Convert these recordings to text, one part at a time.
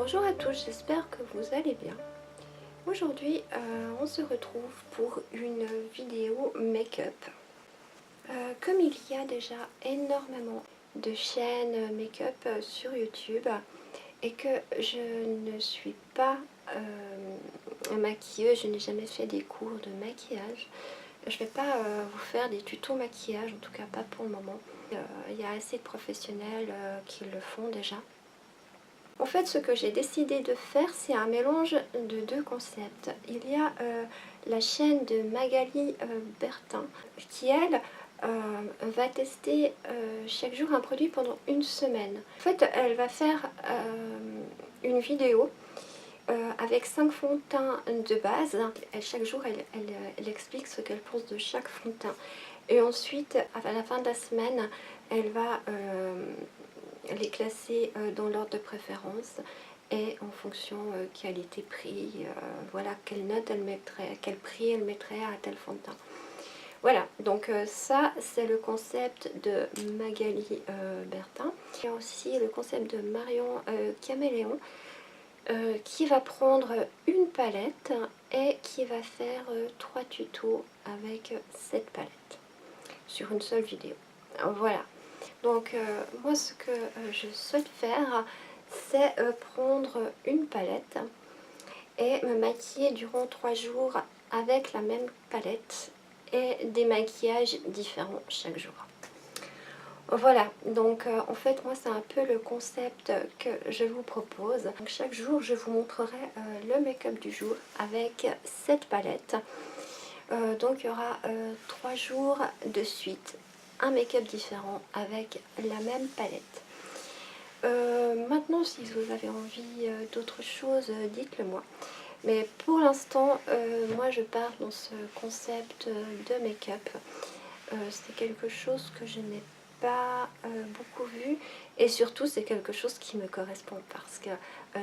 Bonjour à tous, j'espère que vous allez bien. Aujourd'hui, on se retrouve pour une vidéo make-up. Comme il y a déjà énormément de chaînes make-up sur YouTube et que je ne suis pas maquilleuse, je n'ai jamais fait des cours de maquillage, je ne vais pas vous faire des tutos maquillage, en tout cas pas pour le moment. Il y a assez de professionnels qui le font déjà. En fait, ce que j'ai décidé de faire, c'est un mélange de deux concepts. Il y a la chaîne de Magali Bertin qui, elle, va tester chaque jour un produit pendant une semaine. En fait, elle va faire une vidéo avec 5 fonds de teint de base. Chaque jour, elle explique ce qu'elle pense de chaque fond de teint. Et ensuite, à la fin de la semaine, elle va les classer dans l'ordre de préférence et en fonction qualité-prix, voilà, quelle note elle mettrait, quel prix elle mettrait à tel fond de teint. Voilà, donc ça c'est le concept de Magali Bertin. Il y a aussi le concept de Marion Caméléon qui va prendre une palette et qui va faire 3 tutos avec cette palette sur une seule vidéo. Voilà. Donc moi ce que je souhaite faire, c'est prendre une palette et me maquiller durant 3 jours avec la même palette et des maquillages différents chaque jour. Voilà, donc en fait moi c'est un peu le concept que je vous propose. Donc, chaque jour je vous montrerai le make-up du jour avec cette palette. Donc il y aura 3 jours de suite un make-up différent avec la même palette. Maintenant si vous avez envie d'autre chose, dites-le moi. Mais pour l'instant, moi je pars dans ce concept de make-up. C'est quelque chose que je n'ai pas beaucoup vu et surtout c'est quelque chose qui me correspond parce que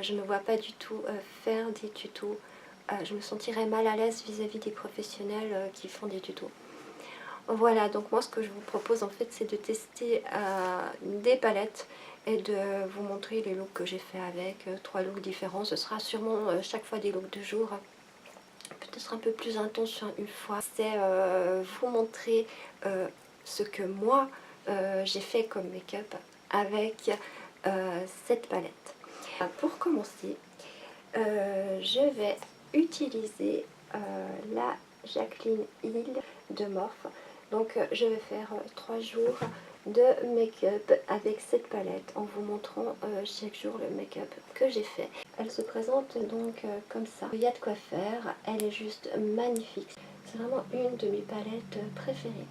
je ne me vois pas du tout faire des tutos. Je me sentirais mal à l'aise vis-à-vis des professionnels qui font des tutos. Voilà, donc moi ce que je vous propose en fait c'est de tester des palettes et de vous montrer les looks que j'ai fait avec 3 looks différents. Ce sera sûrement chaque fois des looks de jour, peut-être un peu plus intense sur une fois. C'est vous montrer ce que moi j'ai fait comme make-up avec cette palette. Pour commencer, je vais utiliser la Jaclyn Hill de Morphe. Donc je vais faire 3 jours de make-up avec cette palette en vous montrant chaque jour le make-up que j'ai fait. Elle se présente donc comme ça. Il y a de quoi faire, elle est juste magnifique. C'est vraiment une de mes palettes préférées.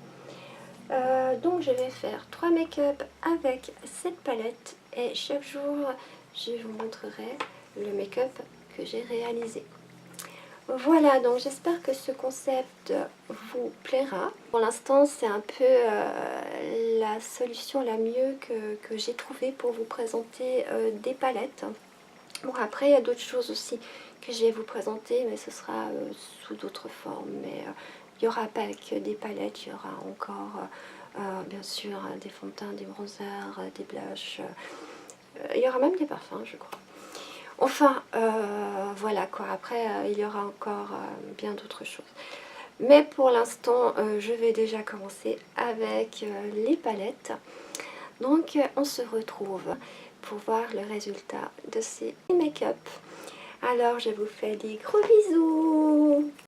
Donc je vais faire 3 make-up avec cette palette et chaque jour je vous montrerai le make-up que j'ai réalisé. Voilà, donc j'espère que ce concept vous plaira. Pour l'instant, c'est un peu la solution la mieux que j'ai trouvée pour vous présenter des palettes. Bon, après, il y a d'autres choses aussi que je vais vous présenter, mais ce sera sous d'autres formes. Mais il n'y aura pas que des palettes, il y aura encore, bien sûr, des fonds de teint, des bronzers, des blushs. Il y aura même des parfums, je crois. Enfin, voilà quoi, après il y aura encore bien d'autres choses. Mais pour l'instant, je vais déjà commencer avec les palettes. Donc on se retrouve pour voir le résultat de ces make-up. Alors je vous fais des gros bisous!